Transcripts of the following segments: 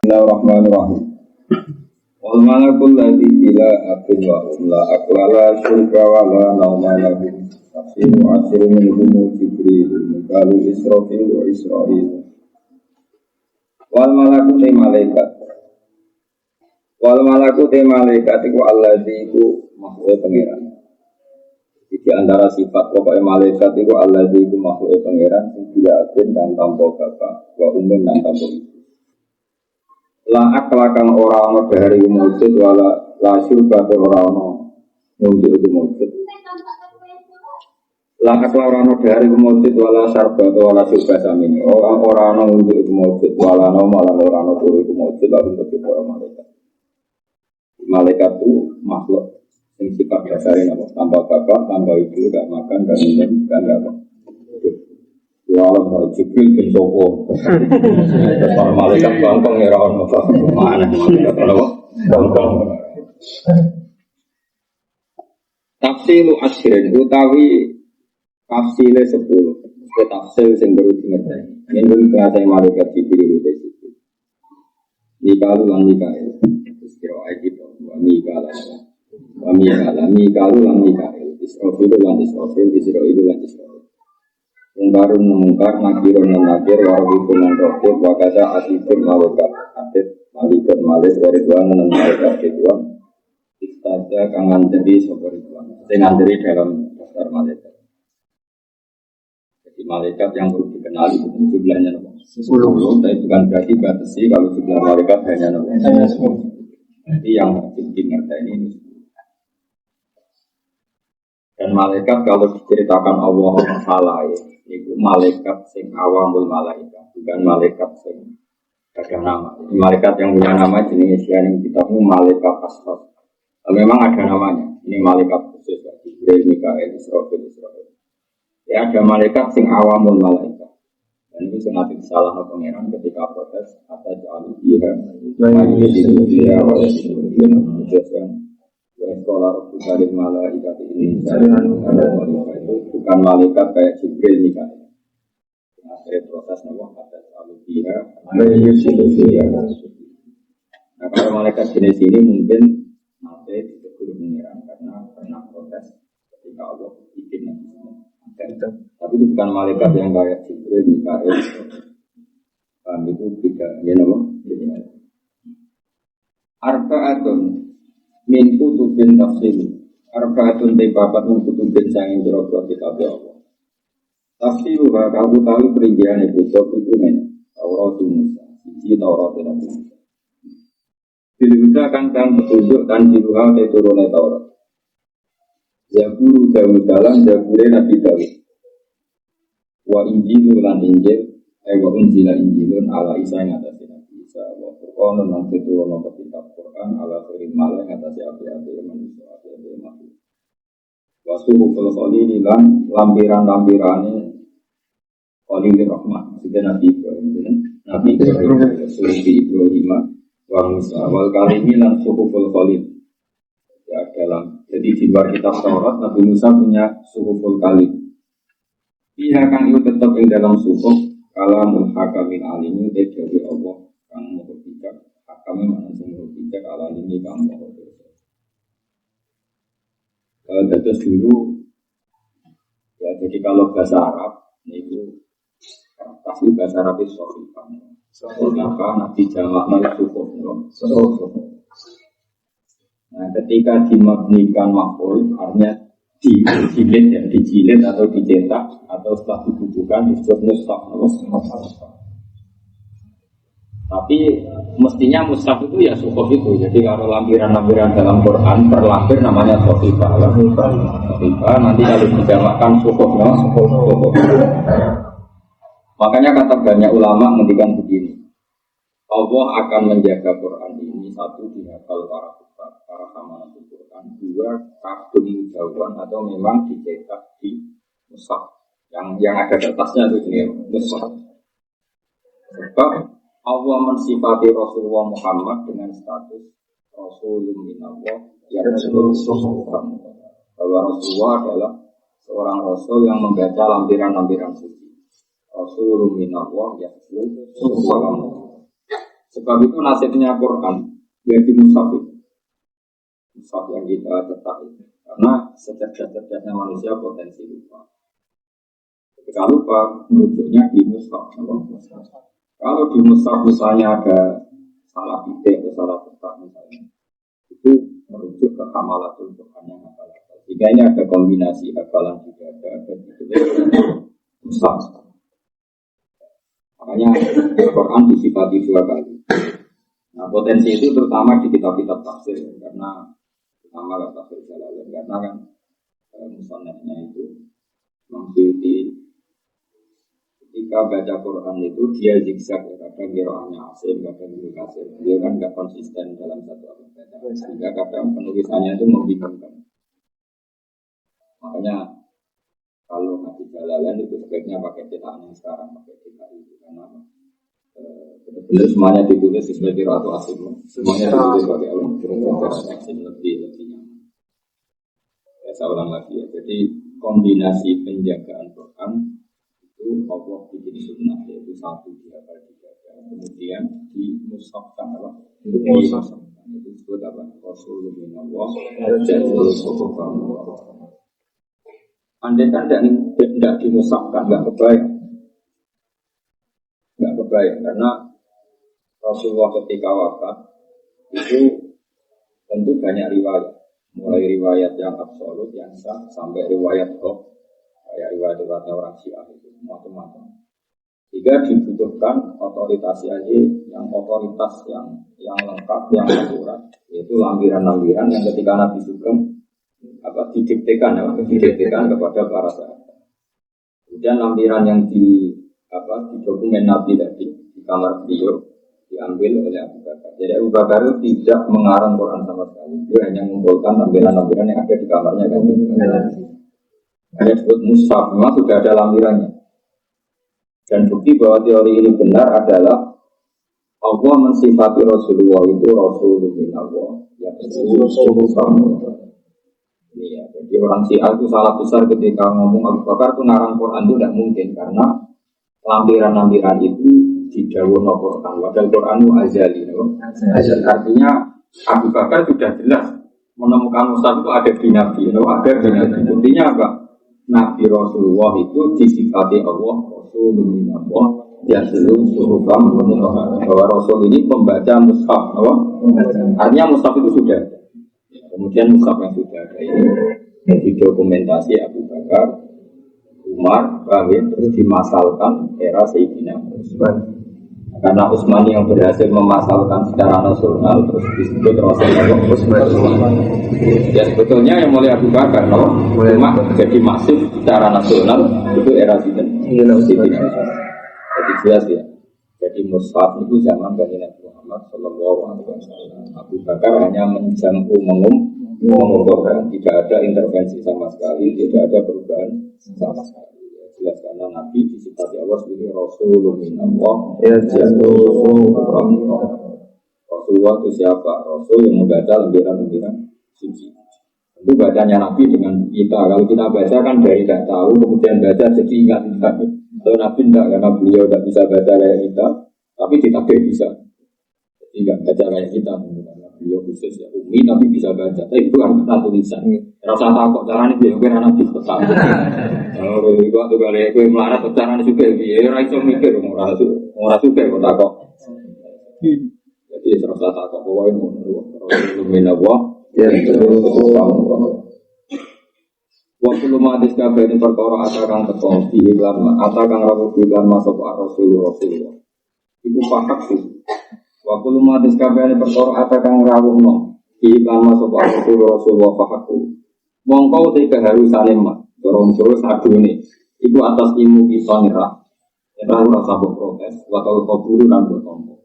Bismillahirrahmanirrahim. Wal malakul ladzi ila akhir wa la aqlala syurga wa la nauma lahu. Tafsiru asir minhum Jibril, Mikalu Israfil wa Israil. Wal malaku te malaikat. Wal malaku te malaikat iku alladzi iku makhluk pangeran. Di antara sifat pokoknya malaikat iku alladzi iku makhluk pangeran sing diakin dan tanpa bapak wa umum dan tanpa ibu. La aklakan orang dari wujud wala la syurga orang wujud wujud. La aklakan orang dari wujud wala syurga wala syurga samin. Orang wujud wujud wala malah orang wujud lalu terjadi orang malaikat. Malaikat itu makhluk yang sifat dasarnya tanpa bapak, tanpa ibu, tidak makan dan minum dan tidak apa. Walau kalau Jibril bin Sopo, para malaikat bangkong ya rawan mana malaikat kalau bangkong. Tafsilu asyirin utawi tafsile 10. Tafsil yang baru dimengerti. Ini bahasa malaikat Jibril itu situ. Mikalu lan Mikael. Istirahat itu. Mikalu lan Mikael. Israfil lan Israfil. Israil lan Israil. Mungkarun mungkar, nakirun nakir, warwibun nakir, wakasa asibun malaikat, atit, malikun malik, waridwan malaikat ridwan. Istada kang nganteri sapa ridwan. Sing nganteri dalam daftar malaikat. Jadi malaikat yang perlu dikenali jumlahnya nomor 10. Tapi bukan berarti batasi kalau jumlah malaikat hanya nomor 10. Jadi yang wajib dimengerti ini. Dan malaikat kalau diceritakan Allah salah ya. Itu malaikat sing awamul malaikat, bukan malaikat sing ada nama. Malaikat yang punya nama jenis yang kitabmu malaikat asfal. Memang ada namanya. Ini malaikat khusus, Jibril, Mikael, Israfil, Israil. Ya ada malaikat sing awamul malaikat. Dan itu sengaja salah pengeran ketika protes atau jalu dia, dia sekolah dari malaikat ini itu bukan malaikat kayak Jibril nih kan. Akhirnya proses nama kata lalu dia. Nah kalau malaikat jenis ini mungkin nanti ditegur mengira karena pernah protes ketika Allah bikin nanti. Tapi itu bukan malaikat yang kayak Jibril, Mikael. Itu tidak ya nama. Arba'atun min kutubin tafsir. Arba'atun babat min kutubin sanging biro-biro kitab Allah. Tafsiruha kamu tahu perincian kutub itu men Taurat Musa. Siji Taurat dan Musa. Bilhuda kan petunjuk dan diluha te turune Taurat. Zaburu Dawud dalam Zabure Nabi Dawud. Wa Injilu lan Injil, wa Unjila Injilun ala Isa yang atas Nabi Isa. Wa Qur'anun lan turune kitab Quran ala khairil malai atas api-api manusia api-api makhluk. Wasuhu fil khalili lan lampiran-lampirane Khalilur Rahman sudah Nabi Ibrahim sufi Ibrahim wa Musa wal kalimi lan suhuful khalil. Ya dalam jadi di luar kitab Taurat Nabi Musa punya suhuful kalim. Ia kan itu tetap di dalam suhuf kalamul hakamin alimin dari Allah kang maha bijak. Kami mana semua bijak ala ini kamu terus dulu ya jadi kalau bahasa Arab itu pasti bahasa Arab itu sofikan nanti jamaknya cukup nah ketika dimabnikan makhluk artinya dijilid atau dicetak atau setelah dibutuhkan disebut mustaq. Tapi mestinya mushaf itu ya suhuf itu. Jadi kalau lampiran-lampiran dalam Quran per lampir namanya sohifah. Sohifah nanti kalau dijamakkan suhufnya suhuf. Makanya kata banyak ulama menghentikan begini. Allah akan menjaga Quran ini satu dihafal para ustaz, para hamalah Quran. Dua kadung jauhan atau memang dicetak di mushaf. Yang ada kertasnya itu jenis mushaf. Sebab Allah mensifati Rasulullah Muhammad dengan status Rasulun minallah yang Rasulullah bahwa Rasulullah adalah seorang Rasul yang membaca lampiran-lampiran suci. Rasulun minallah yang Rasulullah. Sebab itu nasibnya Quran jadi mushaf itu. Mushaf yang kita cetak itu. Karena secerdas-cerdasnya manusia potensi lupa. Ketika lupa, merujuknya di mushaf. Kalau di mushaf misalnya ada salah titik atau salah cetak misalnya, itu merujuk ke hamalatul Quran yang hafal-hafal. Jika ini ada kombinasi hafalan juga ada mushaf. Makanya Al-Quran disifati 2 kali. Nah, potensi itu terutama di kitab-kitab tafsir, karena pertama kan tafsir Jalalain, karena kan musannafnya itu Maksudi ketika baca Quran itu dia zigzag, kadang qiraatnya Asim, kadang Ibnu Katsir. Dia kan nggak konsisten dalam satu bacaan, sehingga kadang penulisannya itu membingungkan. Makanya kalau ngaji Jalalain itu sebaiknya pakai cetakan yang sekarang, pakai cetak itu karena benar-benar semuanya ditulis sesuai qiraat Asim. Semuanya ditulis pakai Asim lebih nyaman. Ya, saya ulang lagi ya. Jadi kombinasi penjagaan Quran itu Allah bikin sunnah, yaitu satu dihafal dijaga, kemudian dimushafkan apa? Dimushafkan itu disebut apa? Rasulullah dan Rasulullah. Andai kan tidak dimushafkan, nggak kebayang, karena Rasulullah ketika wafat itu tentu banyak riwayat, mulai riwayat yang absolut, yang sah, sampai riwayat hoax, kayak riwayat-riwayatnya orang Syiah itu macam-macam. Jika dibutuhkan otoritas yang otoritas yang lengkap, yang akurat, yaitu lampiran-lampiran yang ketika Nabi Sugeng didiktekan kepada para sahabat. Kemudian lampiran yang di dokumen Nabi tadi di kamar beliau diambil oleh Abu Bakar. Jadi Abu Bakar itu tidak mengarang Quran sama sekali. Dia hanya mengumpulkan lampiran-lampiran yang ada di kamarnya kan. Hanya disebut mushaf, memang sudah ada lampirannya. Dan bukti bahwa teori ini benar adalah Allah mensifati Rasulullah itu Rasulullah yang Rasulullah. Iya, jadi orang Syiah itu salah besar ketika ngomong Abu Bakar itu ngarang Quran itu tidak mungkin karena lampiran-lampiran itu didhawuhna Quran. Padahal Quran itu azali, azali. Artinya Abu Bakar sudah jelas menemukan mushaf itu ada di Nabi, ada di Nabi. Buktinya apa? Nabi Rasulullah itu disifati Allah Rasulullah yang seluruh bahwa Rasul ini pembaca mushaf, artinya mushaf itu sudah ada. Kemudian mushaf yang sudah ada ini didokumentasi Abu Bakar, Umar, terus dimasalkan era Sayyidina Utsman. Karena Utsman yang berhasil memasalkan secara nasional terus disebut Rasulullah Utsman. Ya sebetulnya yang mulai Abu Bakar, cuma jadi masif secara nasional itu era Sayyidina Utsman. Jadi jelas ya. Jadi mushaf itu zaman dari Nabi Muhammad Sallallahu Alaihi Wasallam. Abu Bakar hanya menjangkau mengumpulkan, tidak ada intervensi sama sekali, tidak ada perubahan sama sekali. Jelas karena Nabi disifati Allah sebagai Rasulullah. Rasulullah itu siapa? Rasul yang membaca lembaran-lembaran suci. Itu bacanya Nabi dengan kita. Kalau kita baca kan dari tidak tahu, kemudian baca jadi ingat-ingat. Kalau Nabi tidak, karena beliau tidak bisa baca kayak kita, tapi kita bisa. Jadi tidak baca kayak kita, karena beliau khusus ya umi, tapi bisa baca. Tapi itu harus kita tulisan. Rasa takut caranya dia mungkin anak dipetak. Kalau waktu kali aku melarat caranya juga, dia rasa mikir orang suka kok takut. Jadi rasa takut pokoknya menurut ya waktu lumatis kabeh ini perkara asalkan tekong diiklan asalkan rabu diiklan masuk Rasulullah. Ibu pakak sih. Waktu lumatis kabeh ini perkara asalkan rabu no diiklan masuk Rasulullah pakakku. Mongkau tiga harusan emak. Dorong-dorong satu ini. Ibu atas ilmu bisa nyerah. Nyerah rasa protes. Waktu kaburu dan bertombol.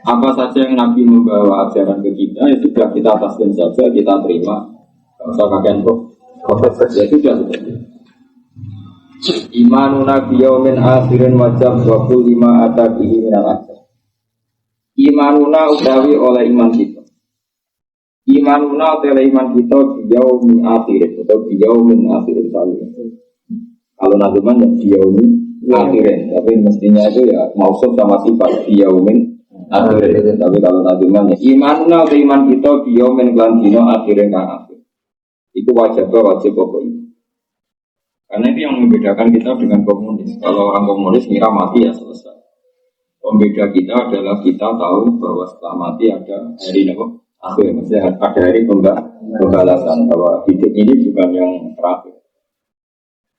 Apa saja yang Nabi membawa ajaran ke kita, ya sudah kita taslim saja, kita terima. Tidak usah kakek ya sudah seperti itu. Imanuna biyaumin akhirin wajab 25 atabihi minal ajar. Imanuna utawi oleh iman kita. Imanuna oleh iman kita biyaumin akhirin atau biyaumin akhirin sami. Kalau nazuman ya biyaumin akhirin, tapi mestinya itu ya mausuf sama sifat biyaumin akhir. Tapi kalau tadi mana iman kita biomen lan dino akhirnya kan akhir. Itu wajib pokok ini. Karena itu yang membedakan kita dengan komunis. Kalau orang komunis ngira mati ya selesai. Pembeda kita adalah kita tahu bahwa setelah mati ada hari akhir. Maksudnya ada hari pembalasan bahwa hidup ini bukan yang terakhir.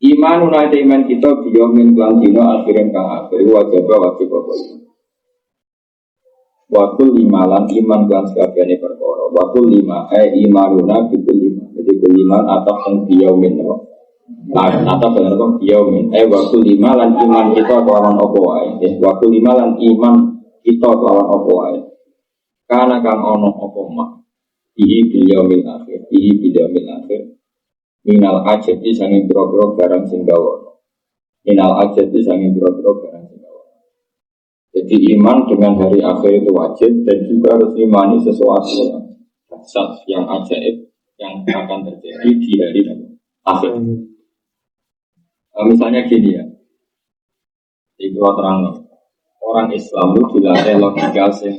Iman unai iman kita biomin kelantino akhirin kang akhir wajib pokok ini. Waktu limalan iman kelan sekabiane perkara. Waktu lima imanuna bikul lima. Jadi kuliman atau yang biomin atau benar kok biomin. Waktu limalan iman kita kelawan apa wae. Waktu limalan iman kita kelawan apa wae. Karena kang ono apa mak. Ihi biomin akhir. Minal ajati sanging biro-biro barang sing gawono. Jadi iman dengan hari akhir itu wajib dan juga harus imani sesuatu yang ajaib yang akan terjadi di hari akhir. Misalnya gini ya, di Pulau Terang, orang Islam itu dilatih logika yang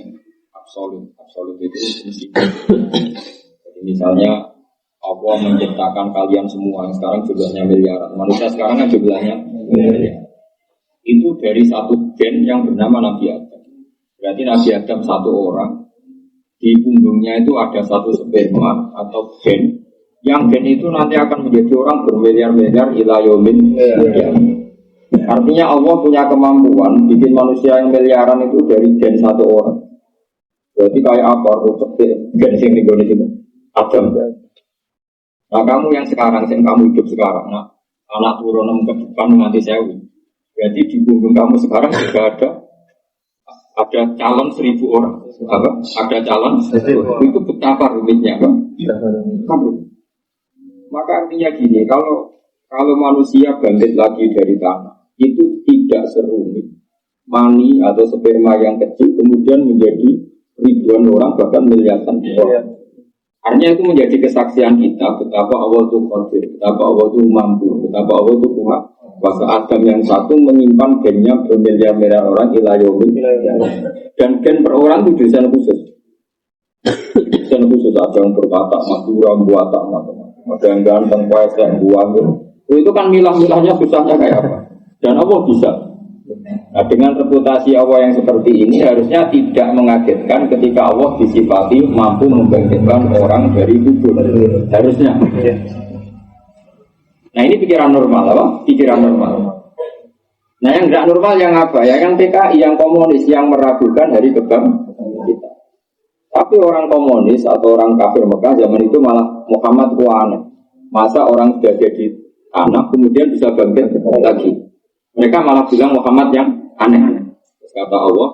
absolut itu mesti. Jadi misalnya Allah menciptakan kalian semua yang sekarang jumlahnya miliaran. Manusia sekarang kan jumlahnya miliaran. Itu dari satu gen yang bernama Nabi Adam. Berarti Nabi Adam satu orang. Di punggungnya itu ada satu sperma atau gen. Yang gen itu nanti akan menjadi orang bermiliar-miliar ila yaumin. Artinya Allah punya kemampuan bikin manusia yang miliaran itu dari gen satu orang. Berarti kayak apa? Gen yang digoni itu Adam. Nah kamu yang sekarang, yang kamu hidup sekarang, nah, anak turun ke depan nanti sewu. Jadi di punggung kamu sekarang juga ada calon 1.000 orang. Apa? Ada calon 1.000 orang. Itu betapa rumitnya, Pak. Maka artinya gini, kalau manusia bangkit lagi dari tanah, itu tidak serumit mani atau sperma yang kecil kemudian menjadi ribuan orang bahkan miliaran orang. Artinya itu menjadi kesaksian kita betapa Allah itu qadir, betapa Allah itu mampu, betapa Allah itu kuat. Bahwa Adam yang satu menyimpan gennya bermiliar-miliar orang ila yaumil dan gen per orang itu desain khusus. Desain khusus ada yang berkata Madura, Buata, macam-macam. Ada yang ganteng, kuat, yang buang. Itu kan milah-milahnya susahnya kayak apa? Dan Allah bisa. Nah, dengan reputasi Allah yang seperti ini harusnya tidak mengagetkan ketika Allah disifati mampu membangkitkan orang dari kubur. Harusnya. Nah ini pikiran normal, apa? Pikiran normal. Nah yang tidak normal yang apa? Ya yang PKI, yang komunis, yang meragukan hari kebangkitan kita. Tapi orang komunis atau orang kafir Mekah zaman itu malah Muhammad aneh. Masa orang sudah jadi anak kemudian bisa bangkit lagi? Mereka malah bilang Muhammad yang aneh-aneh. Terus kata Allah,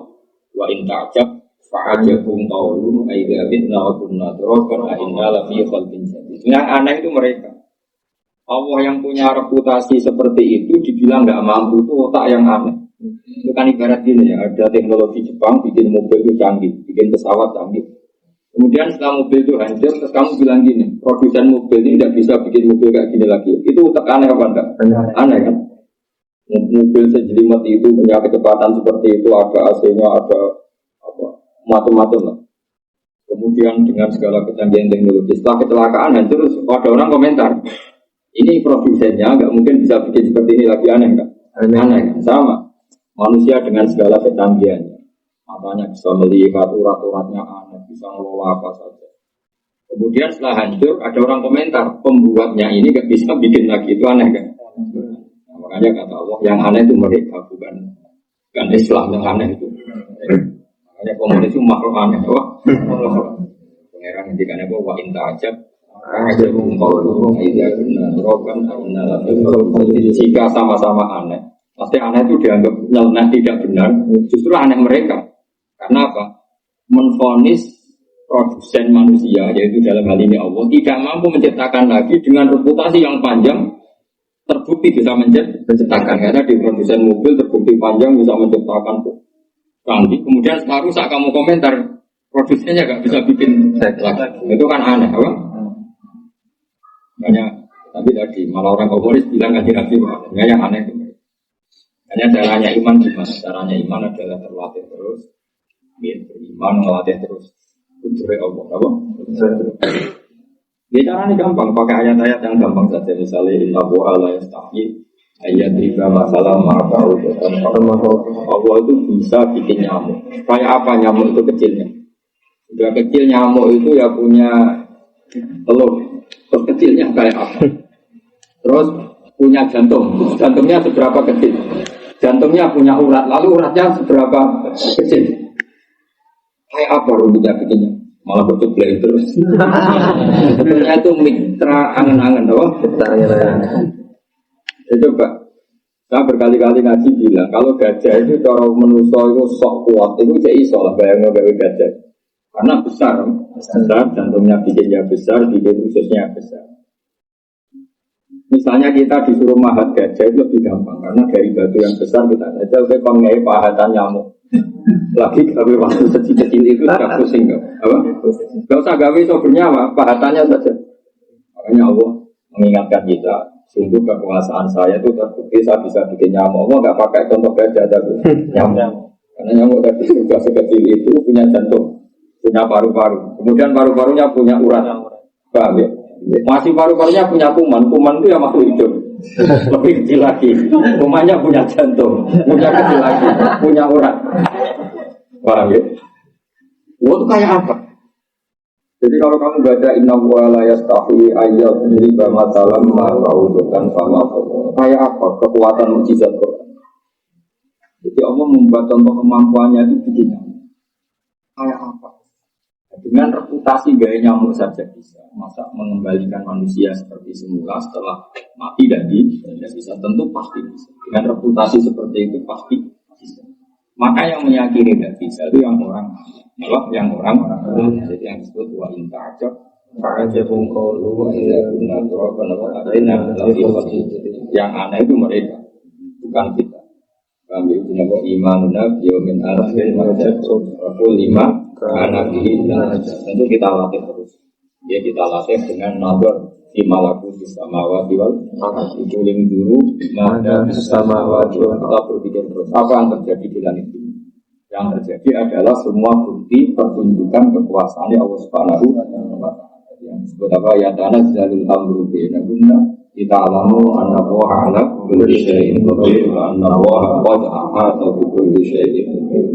wa in ta'jab fa'ajabum qawlum aidza fitna wa kunna turaban a inna la fi khalqin jadid. Yang aneh itu mereka. Allah yang punya reputasi seperti itu dibilang enggak mampu, itu otak yang aneh. Itu kan ibarat gini ya, ada teknologi Jepang bikin mobil itu canggih, bikin pesawat canggih. Kemudian setelah mobil itu hancur, terus kamu bilang gini, produsen mobil ini tidak bisa bikin mobil kayak gini lagi. Itu otak aneh apa enggak? Aneh kan? Mobil sejelimet itu punya kecepatan seperti itu, ada AC-nya, ada apa macam-macam lah. Kemudian dengan segala kecanggihan teknologi, setelah kecelakaan hancur, ada orang komentar, ini produsennya nggak mungkin bisa bikin seperti ini lagi, aneh nggak? Aneh kan? Sama manusia dengan segala kecanggihannya, matanya bisa melihat urat-uratnya aneh, bisa ngelola apa saja. Kemudian setelah hancur, ada orang komentar, pembuatnya ini nggak bisa bikin lagi, itu aneh kan? Makanya kata Allah yang aneh itu mereka bukan Islam yang aneh itu. Makanya komunis itu makhluk aneh. Wah, pengerang intikan apa? Wa inta ajab. Jika sama-sama aneh, pasti aneh itu dianggap nyeleneh tidak benar. Justru aneh mereka. Karena apa? Menvonis produsen manusia, yaitu dalam hal ini Allah, tidak mampu menciptakan lagi dengan reputasi yang panjang. Terbukti bisa menciptakan karena di produsen mobil terbukti panjang bisa menciptakan canggih. Kemudian setelah rusak kamu komentar produsennya nggak bisa bikin lagi. Itu kan aneh, apa? Makanya tapi tadi malah orang komunis bilang nggak nabi yang aneh itu. Hanya caranya iman gimana? Caranya iman adalah terlatih terus beriman ngelatih terus kudrat Allah, apa? Ya caranya gampang, pakai ayat-ayat yang gampang saja. Misalnya Inna Allaha la yastahi ayat riba masalah ma'ba'u. Allah itu bisa bikin nyamuk. Kayak apa nyamuk itu kecilnya? Sudah kecil nyamuk itu ya punya telur. Terus kecilnya kayak apa? Terus punya jantung. Jantungnya seberapa kecil? Jantungnya punya urat. Lalu uratnya seberapa kecil? Kayak apa rumitnya bikinnya? Malah bercuplai terus. Sebenarnya itu mitra angen-angen, apa? Mitra angen-angen. Ya coba, saya berkali-kali ngaji bilang kalau gajah itu cara manusia itu sok kuat, itu jadi iso lah bayangnya gawe gajah. Karena besar, jantungnya bikinnya besar, bikin ususnya besar. Misalnya kita disuruh mahat gajah itu lebih gampang karena dari batu yang besar kita aja udah pengen pahatan nyamuk. Lagi gawe waktu kecil itu sudah pusing kan? Apa? Gak usah gawe so bernyawa, pahatannya saja. Makanya Allah mengingatkan kita, sungguh kekuasaan saya itu terbukti saya bisa bikin nyamuk. Allah nggak pakai contoh gajah tapi nyamuk. Karena nyamuk tadi sudah sekecil itu punya jantung, punya paru-paru. Kemudian paru-parunya punya urat. Paham ya? Masih paru-parunya punya kuman. Kuman itu ya makhluk hidup. Lebih kecil lagi. Kumannya punya jantung, punya kecil lagi, punya urat. Paham ya? Itu kayak apa? Jadi kalau kamu baca Inna Allaha la yastahi ayat riba masalam ma'raudukan fama kayak apa kekuatan mukjizat Quran? Jadi Allah membuat contoh kemampuannya itu begini. Kayak apa? Dengan reputasi gaya nyamuk saja bisa. Masa mengembalikan manusia seperti semula setelah mati dan tidak bisa, tentu pasti bisa. Dengan reputasi seperti itu pasti bisa. Maka yang meyakini tidak bisa itu yang orang, yang orang. Jadi yang disebut wa inta aja. Yang aneh itu mereka, bukan kita. Kami itu nama imanuna biomin akhir marjul lima anak ini. Tentu kita latih terus. Ya kita latih dengan nazar imalaku samawati wal itu ling dulu ada samawati wal kita berpikir terus apa yang terjadi di langit ini. Yang terjadi adalah semua bukti pertunjukan kekuasaan Allah Subhanahu wa taala. Yang disebut apa ya tanazzalul amru bainahunna kita alamu anna Allaha ala kulli syai'in qadir wa anna Allaha qad ahata bi kulli syai'in.